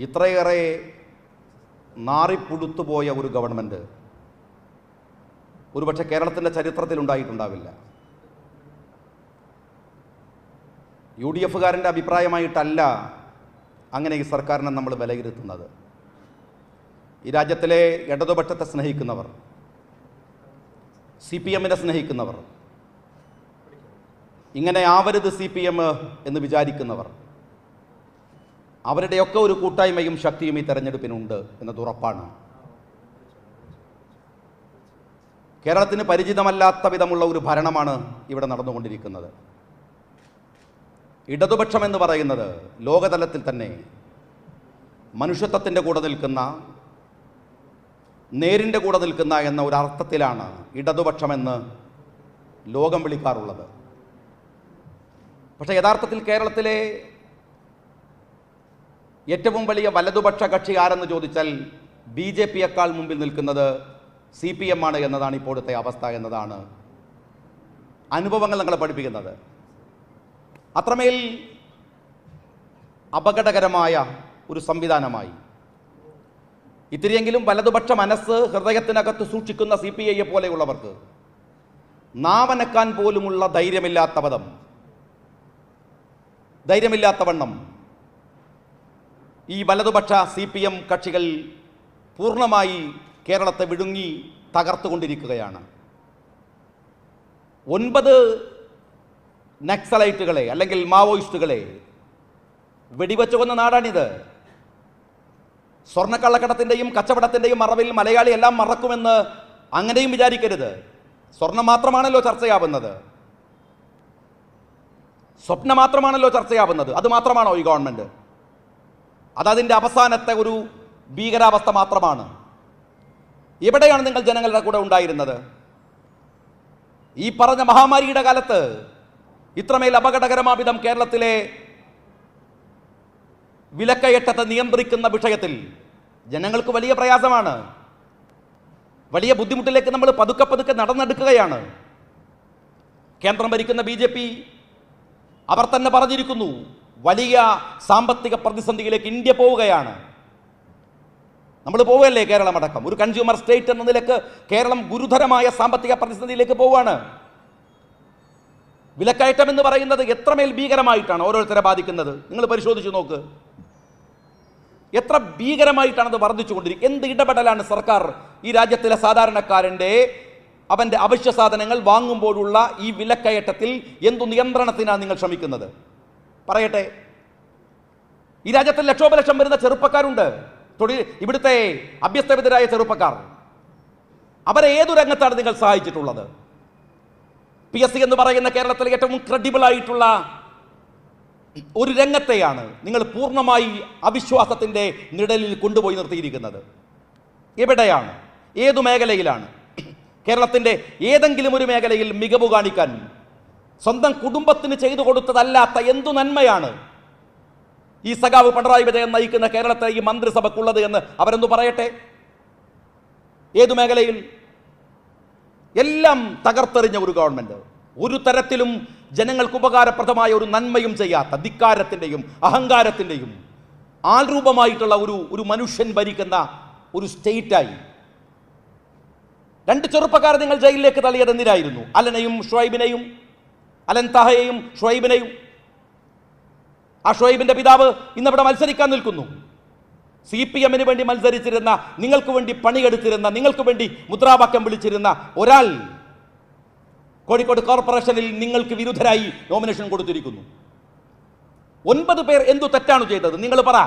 ഇത്രയേറെ നാറിപ്പുഴുത്തുപോയ ഒരു ഗവൺമെൻറ് ഒരുപക്ഷെ കേരളത്തിൻ്റെ ചരിത്രത്തിൽ ഉണ്ടായിട്ടുണ്ടാവില്ല. UDF-കാരൻ്റെ അഭിപ്രായമായിട്ടല്ല അങ്ങനെ ഈ സർക്കാരിനെ നമ്മൾ വിലയിരുത്തുന്നത്. ഈ രാജ്യത്തിലെ ഇടതുപക്ഷത്തെ സ്നേഹിക്കുന്നവർ, CPM-നെ സ്നേഹിക്കുന്നവർ, ഇങ്ങനെ ആവരുത് CPM എന്ന് വിചാരിക്കുന്നവർ, അവരുടെയൊക്കെ ഒരു കൂട്ടായ്മയും ശക്തിയും ഈ തെരഞ്ഞെടുപ്പിനുണ്ട് എന്നത് ഉറപ്പാണ്. കേരളത്തിന് പരിചിതമല്ലാത്ത വിധമുള്ള ഒരു ഭരണമാണ് ഇവിടെ നടന്നുകൊണ്ടിരിക്കുന്നത്. ഇടതുപക്ഷം എന്ന് പറയുന്നത് ലോകതലത്തിൽ തന്നെ മനുഷ്യത്വത്തിൻ്റെ കൂടെ നിൽക്കുന്ന, നേരിൻ്റെ കൂടെ നിൽക്കുന്ന എന്ന ഒരു അർത്ഥത്തിലാണ് ഇടതുപക്ഷമെന്ന് ലോകം വിളിക്കാറുള്ളത്. പക്ഷേ യഥാർത്ഥത്തിൽ കേരളത്തിലെ ഏറ്റവും വലിയ വലതുപക്ഷ കക്ഷി ആരെന്ന് ചോദിച്ചാൽ BJP-യേക്കാൾ മുമ്പിൽ നിൽക്കുന്നത് CPM ആണ് എന്നതാണ് ഇപ്പോഴത്തെ അവസ്ഥ എന്നതാണ് അനുഭവങ്ങൾ ഞങ്ങളെ പഠിപ്പിക്കുന്നത്. അത്രമേൽ അപകടകരമായ ഒരു സംവിധാനമായി ഇത്തിരിയെങ്കിലും വലതുപക്ഷ മനസ്സ് ഹൃദയത്തിനകത്ത് സൂക്ഷിക്കുന്ന CPI പോലെയുള്ളവർക്ക് നാവനക്കാൻ പോലുമുള്ള ധൈര്യമില്ലാത്തവണ്ണം ഈ വലതുപക്ഷ CPM കക്ഷികൾ പൂർണ്ണമായി കേരളത്തെ വിഴുങ്ങി തകർത്തുകൊണ്ടിരിക്കുകയാണ്. 9 നക്സലൈറ്റുകളെ അല്ലെങ്കിൽ മാവോയിസ്റ്റുകളെ വെടിവെച്ചു കൊന്ന നാടാണിത്. സ്വർണ്ണക്കള്ളക്കടത്തിൻ്റെയും കച്ചവടത്തിൻ്റെയും മറവിൽ മലയാളി എല്ലാം മറക്കുമെന്ന് അങ്ങനെയും വിചാരിക്കരുത്. സ്വർണം മാത്രമാണല്ലോ ചർച്ചയാവുന്നത്, സ്വപ്നം മാത്രമാണല്ലോ ചർച്ചയാവുന്നത്. അത് മാത്രമാണോ ഈ ഗവൺമെൻറ്? അതതിൻ്റെ അവസാനത്തെ ഒരു ഭീകരാവസ്ഥ മാത്രമാണ്. എവിടെയാണ് നിങ്ങൾ ജനങ്ങളുടെ കൂടെ ഉണ്ടായിരുന്നത്? ഈ പറഞ്ഞ മഹാമാരിയുടെ കാലത്ത് ഇത്രമേൽ അപകടകരമാവിധം കേരളത്തിലെ വിലക്കയറ്റത്തെ നിയന്ത്രിക്കുന്ന വിഷയത്തിൽ ജനങ്ങൾക്ക് വലിയ പ്രയാസമാണ്. വലിയ ബുദ്ധിമുട്ടിലേക്ക് നമ്മൾ പതുക്കെ നടന്നെടുക്കുകയാണ്. കേന്ദ്രം ഭരിക്കുന്ന BJP അവർ തന്നെ പറഞ്ഞിരിക്കുന്നു, വലിയ സാമ്പത്തിക പ്രതിസന്ധിയിലേക്ക് ഇന്ത്യ പോവുകയാണ്. നമ്മൾ പോവുകയല്ലേ, കേരളമടക്കം ഒരു കൺസ്യൂമർ സ്റ്റേറ്റ് എന്ന നിലക്ക് കേരളം ഗുരുതരമായ സാമ്പത്തിക പ്രതിസന്ധിയിലേക്ക് പോവുകയാണ്. വിലക്കയറ്റം എന്ന് പറയുന്നത് എത്രമേൽ ഭീകരമായിട്ടാണ് ഓരോരുത്തരെ ബാധിക്കുന്നത് നിങ്ങൾ പരിശോധിച്ചു നോക്ക്. എത്ര ഭീകരമായിട്ടാണ് അത് വർദ്ധിച്ചുകൊണ്ടിരിക്കുന്നത്. എന്ത് ഇടപെടലാണ് സർക്കാർ ഈ രാജ്യത്തിലെ സാധാരണക്കാരൻ്റെ അവൻ്റെ അവശ്യ സാധനങ്ങൾ വാങ്ങുമ്പോഴുള്ള ഈ വിലക്കയറ്റത്തിൽ എന്തു നിയന്ത്രണത്തിനാണ് നിങ്ങൾ ശ്രമിക്കുന്നത്? പറയട്ടെ. ഈ രാജ്യത്തിൽ ലക്ഷോപലക്ഷം വരുന്ന ചെറുപ്പക്കാരുണ്ട്, ഇവിടുത്തെ അഭ്യസ്തവിദ്യരായ ചെറുപ്പക്കാർ. അവരെ ഏതു രംഗത്താണ് നിങ്ങൾ സഹായിച്ചിട്ടുള്ളത്? PSC എന്ന് പറയുന്ന കേരളത്തിലെ ഏറ്റവും ക്രെഡിബിൾ ആയിട്ടുള്ള ഒരു രംഗത്തെയാണ് നിങ്ങൾ പൂർണ്ണമായി അവിശ്വാസത്തിൻ്റെ നിഴലിൽ കൊണ്ടുപോയി നിർത്തിയിരിക്കുന്നത്. എവിടെയാണ്, ഏതു മേഖലയിലാണ്? കേരളത്തിൻ്റെ ഏതെങ്കിലും ഒരു മേഖലയിൽ മികവ് കാണിക്കാൻ സ്വന്തം കുടുംബത്തിന് ചെയ്തു കൊടുത്തതല്ലാത്ത എന്തു നന്മയാണ് ഈ സഖാവ് പിണറായി വിജയൻ നയിക്കുന്ന കേരളത്തെ ഈ മന്ത്രിസഭക്കുള്ളത് എന്ന് അവരെന്തു പറയട്ടെ? ഏതു മേഖലയിൽ? എല്ലാം തകർത്തെറിഞ്ഞ ഒരു ഗവൺമെൻറ്, ഒരു തരത്തിലും ജനങ്ങൾക്ക് ഉപകാരപ്രദമായ ഒരു നന്മയും ചെയ്യാത്ത, ധിക്കാരത്തിൻ്റെയും അഹങ്കാരത്തിൻ്റെയും ആൾരൂപമായിട്ടുള്ള ഒരു മനുഷ്യൻ ഭരിക്കുന്ന ഒരു സ്റ്റേറ്റായി. 2 ചെറുപ്പക്കാരെ നിങ്ങൾ ജയിലിലേക്ക് തള്ളിയത് എന്തിനായിരുന്നു? അലനെയും ഷുഐബിനെയും, അലൻ താഹയെയും ഷുഐബിനെയും. ആ ഷുഐബിൻ്റെ പിതാവ് ഇന്നിവിടെ മത്സരിക്കാൻ നിൽക്കുന്നു. CPM-ന് വേണ്ടി മത്സരിച്ചിരുന്ന, നിങ്ങൾക്ക് വേണ്ടി പണിയെടുത്തിരുന്ന, നിങ്ങൾക്ക് വേണ്ടി മുദ്രാവാക്യം വിളിച്ചിരുന്ന ഒരാൾ കോഴിക്കോട് കോർപ്പറേഷനിൽ നിങ്ങൾക്ക് വിരുദ്ധരായി നോമിനേഷൻ കൊടുത്തിരിക്കുന്നു. 9 പേർ എന്തു തെറ്റാണ് ചെയ്തത്? നിങ്ങൾ പറ.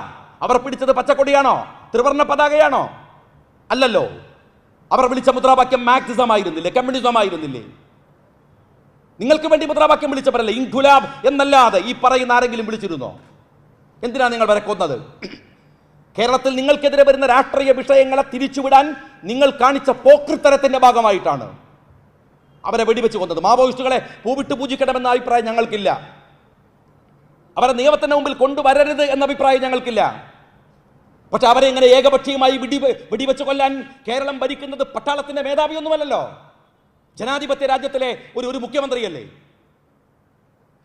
അവർ പിടിച്ചത് പച്ചക്കൊടിയാണോ, ത്രിവർണ്ണ പതാകയാണോ? അല്ലല്ലോ. അവർ വിളിച്ച മുദ്രാവാക്യം മാർക്സിസം ആയിരുന്നില്ലേ, കമ്മ്യൂണിസം ആയിരുന്നില്ലേ? നിങ്ങൾക്ക് വേണ്ടി മുദ്രാവാക്യം വിളിച്ചവരല്ലേ? ഇൻഖുലാബ് എന്നല്ലാതെ ഈ പറയുന്ന ആരെങ്കിലും വിളിച്ചിരുന്നോ? എന്തിനാണ് നിങ്ങൾ വരെ കൊന്നത്? കേരളത്തിൽ നിങ്ങൾക്കെതിരെ വരുന്ന രാഷ്ട്രീയ വിഷയങ്ങളെ തിരിച്ചുവിടാൻ നിങ്ങൾ കാണിച്ച പോക്രിത്തരത്തിന്റെ ഭാഗമായിട്ടാണ് അവരെ വെടിവെച്ച് കൊന്നത്. മാവോയിസ്റ്റുകളെ പൂവിട്ട് പൂജിക്കണമെന്ന അഭിപ്രായം ഞങ്ങൾക്കില്ല. അവരെ നിയമത്തിന് മുമ്പിൽ കൊണ്ടുവരരുത് എന്ന അഭിപ്രായം ഞങ്ങൾക്കില്ല. പക്ഷെ അവരെ ഇങ്ങനെ ഏകപക്ഷീയമായി വെടിവെച്ച് കൊല്ലാൻ കേരളം ഭരിക്കുന്നത് പട്ടാളത്തിന്റെ മേധാവിയൊന്നുമല്ലല്ലോ, ജനാധിപത്യ രാജ്യത്തിലെ ഒരു മുഖ്യമന്ത്രിയല്ലേ.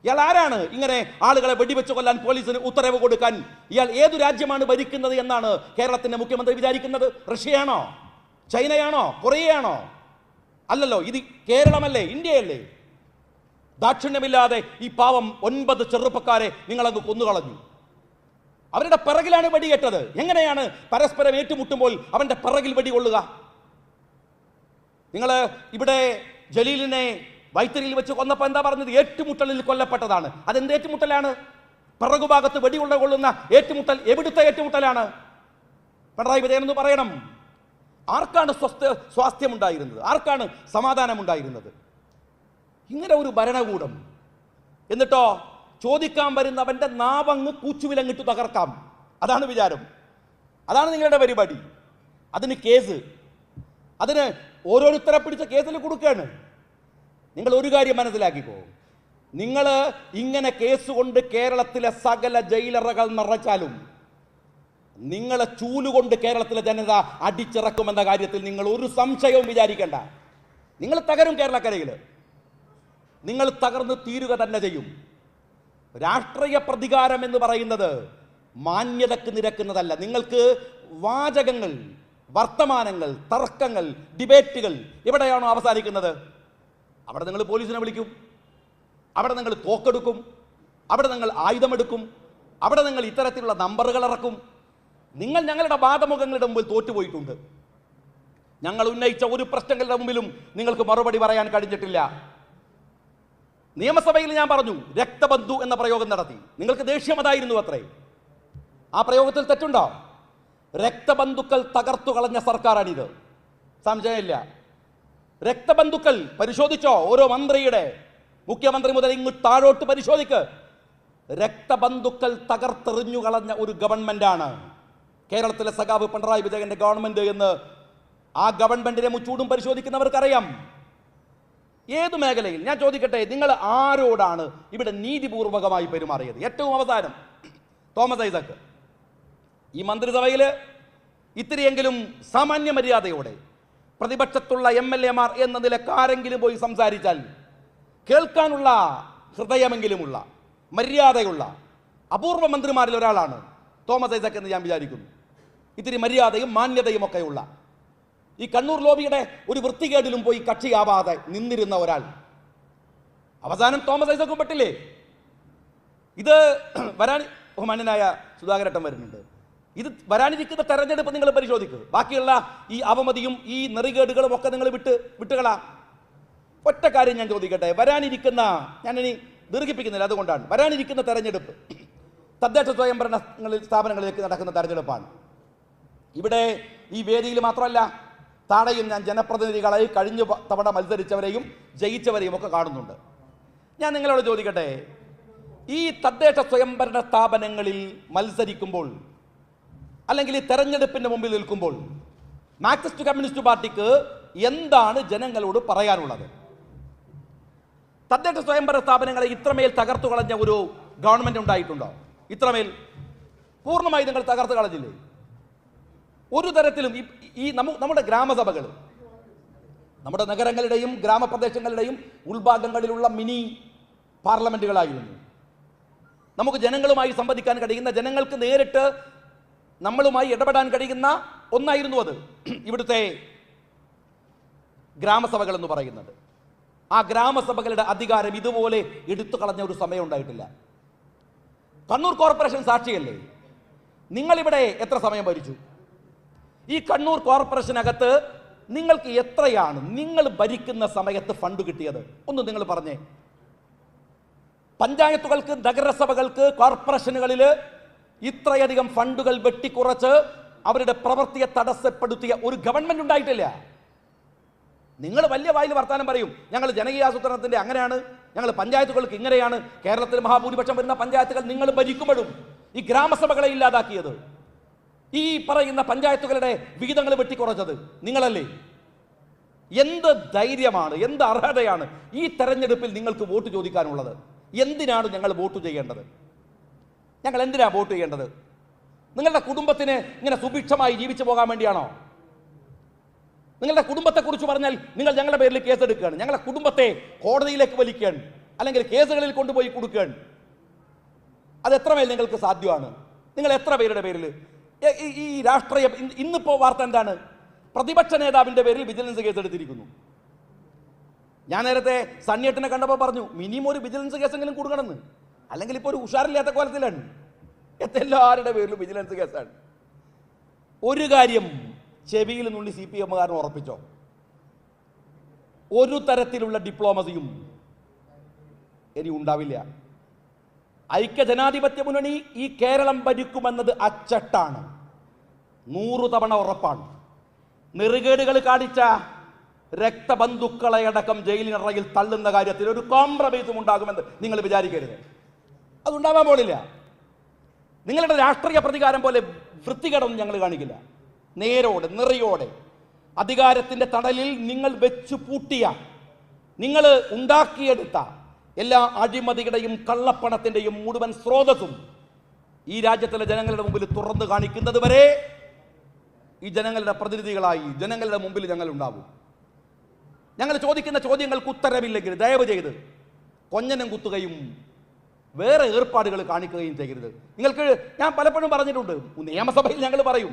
ഇയാൾ ആരാണ് ഇങ്ങനെ ആളുകളെ വെടിവെച്ച് കൊല്ലാൻ പോലീസിന് ഉത്തരവ് കൊടുക്കാൻ? ഇയാൾ ഏതു രാജ്യമാണ് ഭരിക്കുന്നത് എന്നാണ് കേരളത്തിന്റെ മുഖ്യമന്ത്രി വിചാരിക്കുന്നത്? റഷ്യയാണോ? ചൈനയാണോ? കൊറിയയാണോ? അല്ലല്ലോ, ഇത് കേരളമല്ലേ, ഇന്ത്യയല്ലേ? ദാക്ഷിണ്യമില്ലാതെ ഈ പാവം 9 ചെറുപ്പക്കാരെ നിങ്ങളങ്ങ് കൊന്നുകളഞ്ഞു. അവരുടെ പിറകിലാണ് വെടിയേറ്റത്. എങ്ങനെയാണ് പരസ്പരം ഏറ്റുമുട്ടുമ്പോൾ അവന്റെ പിറകിൽ വെടികൊള്ളുക? നിങ്ങൾ ഇവിടെ ജലീലിനെ വൈത്തിരിയിൽ വെച്ച് കൊന്നപ്പോൾ എന്താ പറഞ്ഞത്? ഏറ്റുമുട്ടലിൽ കൊല്ലപ്പെട്ടതാണ്. അതെന്ത് ഏറ്റുമുട്ടലാണ്? പിറകുഭാഗത്ത് വെടികൊള്ളുന്ന ഏറ്റുമുട്ടൽ എവിടുത്തെ ഏറ്റുമുട്ടലാണ്? പിണറായി വിജയൻ എന്ന് പറയണം. ആർക്കാണ് സ്വാസ്ഥ്യമുണ്ടായിരുന്നത്? ആർക്കാണ് സമാധാനമുണ്ടായിരുന്നത്? ഇങ്ങനെ ഒരു ഭരണകൂടം. എന്നിട്ടോ ചോദിക്കാൻ വരുന്നവന്റെ നാവങ്ങ് കൂച്ചുവിലങ്ങിട്ട് തകർക്കാം. അതാണ് വിചാരം, അതാണ് നിങ്ങളുടെ പരിപാടി. അതിന് കേസ്, അതിന് ഓരോരുത്തരെ പിടിച്ച കേസിൽ കൊടുക്കുകയാണ്. നിങ്ങൾ ഒരു കാര്യം മനസ്സിലാക്കിക്കോ, നിങ്ങൾ ഇങ്ങനെ കേസ് കൊണ്ട് കേരളത്തിലെ സകല ജയിലറകൾ നിറച്ചാലും നിങ്ങളെ ചൂലുകൊണ്ട് കേരളത്തിലെ ജനത അടിച്ചിറക്കുമെന്ന കാര്യത്തിൽ നിങ്ങൾ ഒരു സംശയവും വിചാരിക്കേണ്ട. നിങ്ങൾ തകരും. കേരളക്കരയിൽ നിങ്ങൾ തകർന്ന് തീരുക തന്നെ ചെയ്യും. രാഷ്ട്രീയ പ്രതികാരം എന്ന് പറയുന്നത് മാന്യതക്ക് നിരക്കുന്നതല്ല. നിങ്ങൾക്ക് വാചകങ്ങൾ, വർത്തമാനങ്ങൾ, തർക്കങ്ങൾ, ഡിബേറ്റുകൾ എവിടെയാണോ അവസാനിക്കുന്നത് അവിടെ നിങ്ങൾ പോലീസിനെ വിളിക്കും, അവിടെ നിങ്ങൾ തോക്കെടുക്കും, അവിടെ നിങ്ങൾ ആയുധമെടുക്കും, അവിടെ നിങ്ങൾ ഇത്തരത്തിലുള്ള നമ്പറുകൾ ഇറക്കും. നിങ്ങൾ ഞങ്ങളുടെ വാദമുഖങ്ങളുടെ മുമ്പിൽ തോറ്റുപോയിട്ടുണ്ട്. ഞങ്ങൾ ഉന്നയിച്ച ഒരു പ്രശ്നങ്ങളുടെ മുമ്പിലും നിങ്ങൾക്ക് മറുപടി പറയാൻ കഴിഞ്ഞിട്ടില്ല. നിയമസഭയിൽ ഞാൻ പറഞ്ഞു, രക്തബന്ധു എന്ന പ്രയോഗം നടത്തി. നിങ്ങൾക്ക് ദേഷ്യം അതായിരുന്നു അത്രേ. ആ പ്രയോഗത്തിൽ തെറ്റുണ്ടോ? രക്തബന്ധുക്കൾ തകർത്തു കളഞ്ഞ സർക്കാരാണിത്, സംശയമില്ല. രക്തബന്ധുക്കൾ പരിശോധിച്ചോ? ഓരോ മന്ത്രിയുടെ, മുഖ്യമന്ത്രി മുതൽ ഇങ്ങ് താഴോട്ട് പരിശോധിക്ക്. രക്തബന്ധുക്കൾ തകർത്തെറിഞ്ഞു കളഞ്ഞ ഒരു ഗവൺമെന്റാണ് കേരളത്തിലെ സഖാവ് പിണറായി വിജയന്റെ ഗവൺമെന്റ് എന്ന് ആ ഗവൺമെന്റിനെ മുച്ചൂടും പരിശോധിക്കുന്നവർക്കറിയാം. ഏതു മേഖലയിൽ? ഞാൻ ചോദിക്കട്ടെ, നിങ്ങൾ ആരോടാണ് ഇവിടെ നീതിപൂർവകമായി പെരുമാറിയത്? ഏറ്റവും അവസാനം തോമസ് ഐസക് ഈ മന്ത്രിസഭയിൽ ഇത്തിരിയെങ്കിലും സാമാന്യ മര്യാദയോടെ പ്രതിപക്ഷത്തുള്ള MLA മാർ എന്ന നിലക്ക് ആരെങ്കിലും പോയി സംസാരിച്ചാൽ കേൾക്കാനുള്ള ഹൃദയമെങ്കിലുമുള്ള മര്യാദയുള്ള അപൂർവ മന്ത്രിമാരിൽ ഒരാളാണ് തോമസ് ഐസക് എന്ന് ഞാൻ വിചാരിക്കുന്നു. ഇത്തിരി മര്യാദയും മാന്യതയും ഒക്കെയുള്ള, ഈ കണ്ണൂർ ലോബിയുടെ ഒരു വൃത്തികേടിലും പോയി കക്ഷിയാവാതെ നിന്നിരുന്ന ഒരാൾ. അവസാനം തോമസ് ഐസക്കും പെട്ടില്ലേ? ഇത് ബഹുമാന്യനായ സുധാകരേട്ടൻ വരുന്നുണ്ട്. ഇത് വരാനിരിക്കുന്ന തെരഞ്ഞെടുപ്പ് നിങ്ങൾ പരിശോധിക്കുക. ബാക്കിയുള്ള ഈ അവമതിയും ഈ നെറികേടുകളും ഒക്കെ നിങ്ങൾ വിട്ടുകളാ. ഒറ്റ കാര്യം ഞാൻ ചോദിക്കട്ടെ, വരാനിരിക്കുന്ന, ഞാനിനി ദീർഘിപ്പിക്കുന്നില്ല, അതുകൊണ്ടാണ്, വരാനിരിക്കുന്ന തെരഞ്ഞെടുപ്പ് തദ്ദേശ സ്വയംഭരണ സ്ഥാപനങ്ങളിലേക്ക് നടക്കുന്ന തെരഞ്ഞെടുപ്പാണ്. ഇവിടെ ഈ വേദിയിൽ മാത്രമല്ല, താഴെയും ഞാൻ ജനപ്രതിനിധികളായി കഴിഞ്ഞ തവണ മത്സരിച്ചവരെയും ജയിച്ചവരെയും ഒക്കെ കാണുന്നുണ്ട്. ഞാൻ നിങ്ങളോട് ചോദിക്കട്ടെ, ഈ തദ്ദേശ സ്വയംഭരണ സ്ഥാപനങ്ങളിൽ മത്സരിക്കുമ്പോൾ അല്ലെങ്കിൽ ഈ തെരഞ്ഞെടുപ്പിന്റെ മുമ്പിൽ നിൽക്കുമ്പോൾ മാർക്സിസ്റ്റ് കമ്മ്യൂണിസ്റ്റ് പാർട്ടിക്ക് എന്താണ് ജനങ്ങളോട് പറയാനുള്ളത്? തദ്ദേശ സ്വയംഭരണ സ്ഥാപനങ്ങളെ ഇത്രമേൽ തകർത്തു കളഞ്ഞ ഒരു ഗവൺമെന്റ് ഉണ്ടായിട്ടുണ്ടോ? ഇത്രമേൽ പൂർണ്ണമായി നിങ്ങൾ തകർത്ത് കളഞ്ഞില്ലേ? ഒരു തരത്തിലും ഈ നമ്മുടെ ഗ്രാമസഭകൾ, നമ്മുടെ നഗരങ്ങളുടെയും ഗ്രാമപ്രദേശങ്ങളുടെയും ഉൾഭാഗങ്ങളിലുള്ള മിനി പാർലമെന്റുകളായിരുന്നു. നമുക്ക് ജനങ്ങളുമായി സംവദിക്കാൻ കഴിയുന്ന, ജനങ്ങൾക്ക് നേരിട്ട് നമ്മളുമായി ഇടപെടാൻ കഴിയുന്ന ഒന്നായിരുന്നു അത്, ഇവിടുത്തെ ഗ്രാമസഭകൾ എന്ന് പറയുന്നത്. ആ ഗ്രാമസഭകളുടെ അധികാരം ഇതുപോലെ എടുത്തു കളഞ്ഞ ഒരു സമയം ഉണ്ടായിട്ടില്ല. കണ്ണൂർ കോർപ്പറേഷൻ സാക്ഷിയല്ലേ? നിങ്ങളിവിടെ എത്ര സമയം ഭരിച്ചു? ഈ കണ്ണൂർ കോർപ്പറേഷനകത്ത് നിങ്ങൾക്ക് എത്രയാണ് നിങ്ങൾ ഭരിക്കുന്ന സമയത്ത് ഫണ്ട് കിട്ടിയത്? ഒന്ന് നിങ്ങൾ പറഞ്ഞേ. പഞ്ചായത്തുകൾക്ക്, നഗരസഭകൾക്ക്, കോർപ്പറേഷനുകളിൽ ഇത്രയധികം ഫണ്ടുകൾ വെട്ടിക്കുറച്ച് അവരുടെ പ്രവൃത്തിയെ തടസ്സപ്പെടുത്തിയ ഒരു ഗവൺമെന്റ് ഉണ്ടായിട്ടില്ല. നിങ്ങൾ വലിയ വായിൽ വർത്താനം പറയും, ഞങ്ങൾ ജനകീയാസൂത്രണത്തിന്റെ അങ്ങനെയാണ്, ഞങ്ങൾ പഞ്ചായത്തുകൾക്ക് ഇങ്ങനെയാണ്. കേരളത്തിൽ മഹാഭൂരിപക്ഷം വരുന്ന പഞ്ചായത്തുകൾ നിങ്ങൾ ഭരിക്കുമ്പോഴും ഈ ഗ്രാമസഭകളെ ഇല്ലാതാക്കിയത്, ഈ പറയുന്ന പഞ്ചായത്തുകളുടെ വിഹിതങ്ങൾ വെട്ടിക്കുറച്ചത് നിങ്ങളല്ലേ? എന്ത് ധൈര്യമാണ്, എന്ത് അർഹതയാണ് ഈ തെരഞ്ഞെടുപ്പിൽ നിങ്ങൾക്ക് വോട്ട് ചോദിക്കാനുള്ളത്? എന്തിനാണ് ഞങ്ങൾ വോട്ട് ചെയ്യേണ്ടത്? ഞങ്ങൾ എന്തിനാ വോട്ട് ചെയ്യേണ്ടത്? നിങ്ങളുടെ കുടുംബത്തിന് ഇങ്ങനെ സുഭിക്ഷമായി ജീവിച്ചു പോകാൻ വേണ്ടിയാണോ? നിങ്ങളുടെ കുടുംബത്തെക്കുറിച്ച് പറഞ്ഞാൽ നിങ്ങൾ ഞങ്ങളുടെ പേരിൽ കേസെടുക്കുകയാണ്, ഞങ്ങളുടെ കുടുംബത്തെ കോടതിയിലേക്ക് വലിക്കുകയാണ്. അല്ലെങ്കിൽ കേസുകളിൽ കൊണ്ടുപോയി കൊടുക്കുകയാണ്. അത് എത്രമേൽ നിങ്ങൾക്ക് സാധ്യമാണ്? നിങ്ങൾ എത്ര പേരുടെ പേരിൽ ഈ രാഷ്ട്രീയ ഇന്നിപ്പോൾ വാർത്ത എന്താണ്? പ്രതിപക്ഷ നേതാവിൻ്റെ പേരിൽ വിജിലൻസ് കേസ് എടുത്തിരിക്കുന്നു. ഞാൻ നേരത്തെ സണ്ണിയേട്ടനെ കണ്ടപ്പോൾ പറഞ്ഞു മിനിമം ഒരു വിജിലൻസ് കേസെങ്കിലും കൊടുക്കണമെന്ന്, അല്ലെങ്കിൽ ഇപ്പോൾ ഒരു ഉഷാറില്ലാത്ത കോലത്തിലാണ്. എല്ലാവരുടെ പേരിലും വിജിലൻസ് കേസാണ്. ഒരു കാര്യം ചെവിയിൽ നുള്ളി CPM ഉറപ്പിച്ചോ, ഒരു തരത്തിലുള്ള ഡിപ്ലോമസിയും ഇനി ഉണ്ടാവില്ല. ഐക്യജനാധിപത്യ മുന്നണി ഈ കേരളം ഭരിക്കുമെന്നത് അച്ചട്ടാണ്, 100 തവണ ഉറപ്പാണ്. നെറുകേടുകൾ കാണിച്ച രക്തബന്ധുക്കളെ അടക്കം ജയിലിനറയിൽ തള്ളുന്ന കാര്യത്തിൽ ഒരു കോംപ്രമൈസും ഉണ്ടാകുമെന്ന് നിങ്ങൾ വിചാരിക്കരുത്. അതുണ്ടാവാൻ പോലില്ല. നിങ്ങളുടെ രാഷ്ട്രീയ പ്രതികാരം പോലെ വൃത്തികേടൊന്നും ഞങ്ങൾ കാണിക്കില്ല. നേരോടെ നിറയോടെ അധികാരത്തിൻ്റെ തണലിൽ നിങ്ങൾ വെച്ചു പൂട്ടിയ, നിങ്ങൾ ഉണ്ടാക്കിയെടുത്ത എല്ലാ അഴിമതിയുടെയും കള്ളപ്പണത്തിൻ്റെയും മുഴുവൻ സ്രോതസ്സും ഈ രാജ്യത്തിലെ ജനങ്ങളുടെ മുമ്പിൽ തുറന്നു കാണിക്കുന്നത് വരെ ഈ ജനങ്ങളുടെ പ്രതിനിധികളായി ജനങ്ങളുടെ മുമ്പിൽ ഞങ്ങൾ ഉണ്ടാവും. ഞങ്ങൾ ചോദിക്കുന്ന ചോദ്യങ്ങൾക്ക് ഉത്തരവില്ലെങ്കിൽ ദയവ് ചെയ്ത് കൊഞ്ഞനം കുത്തുകയും വേറെ ഏർപ്പാടുകൾ കാണിക്കുകയും ചെയ്യരുത്. നിങ്ങൾക്ക് ഞാൻ പലപ്പോഴും പറഞ്ഞിട്ടുണ്ട്, നിയമസഭയിൽ ഞങ്ങൾ പറയും,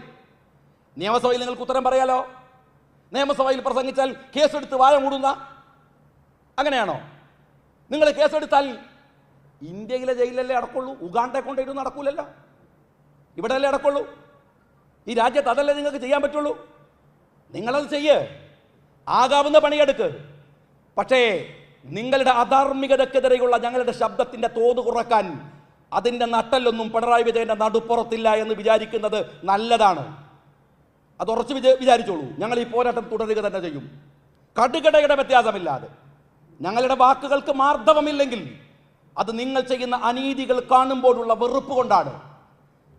നിയമസഭയിൽ നിങ്ങൾക്ക് ഉത്തരം പറയാലോ. നിയമസഭയിൽ പ്രസംഗിച്ചാൽ കേസെടുത്ത് വായ മൂടുന്ന അങ്ങനെയാണോ? നിങ്ങൾ കേസെടുത്താൽ ഇന്ത്യയിലെ ജയിലല്ലേ അടക്കുള്ളൂ, ഉഗാണ്ടയെ കൊണ്ടിട്ട് നടക്കൂലല്ലോ, ഇവിടെ അല്ലേ അടക്കുള്ളൂ. ഈ രാജ്യത്ത് അതല്ലേ നിങ്ങൾക്ക് ചെയ്യാൻ പറ്റുള്ളൂ. നിങ്ങളത് ചെയ്യ്, ആകാവുന്ന പണിയെടുക്ക്. പക്ഷേ നിങ്ങളുടെ അധാർമികതക്കെതിരെയുള്ള ഞങ്ങളുടെ ശബ്ദത്തിൻ്റെ തോത് കുറക്കാൻ അതിൻ്റെ നട്ടല്ലൊന്നും പിണറായി വിജയൻ്റെ നടുപ്പുറത്തില്ല എന്ന് വിചാരിക്കുന്നത് നല്ലതാണ്. അത് ഉറച്ചു വിചാരിച്ചോളൂ. ഞങ്ങൾ ഈ പോരാട്ടം തുടരുക തന്നെ ചെയ്യും, കടുകടയുടെ വ്യത്യാസമില്ലാതെ. ഞങ്ങളുടെ വാക്കുകൾക്ക് മാർദ്ദവമില്ലെങ്കിൽ അത് നിങ്ങൾ ചെയ്യുന്ന അനീതികൾ കാണുമ്പോഴുള്ള വെറുപ്പ് കൊണ്ടാണ്.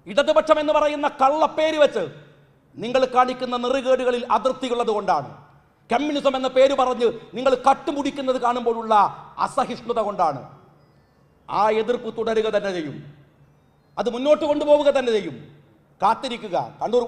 ഇടതുപക്ഷം എന്ന് പറയുന്ന കള്ളപ്പേര് വെച്ച് നിങ്ങൾ കാണിക്കുന്ന നെറുകേടുകളിൽ അതൃപ്തിയുള്ളത് കൊണ്ടാണ്. കമ്മ്യൂണിസം എന്ന പേര് പറഞ്ഞ് നിങ്ങൾ കട്ടുമുടിക്കുന്നത് കാണുമ്പോഴുള്ള അസഹിഷ്ണുത കൊണ്ടാണ്. ആ എതിർപ്പ് തുടരുക തന്നെ ചെയ്യും, അത് മുന്നോട്ട് കൊണ്ടുപോവുക തന്നെ ചെയ്യും. കാത്തിരിക്കുക. കണ്ണൂർ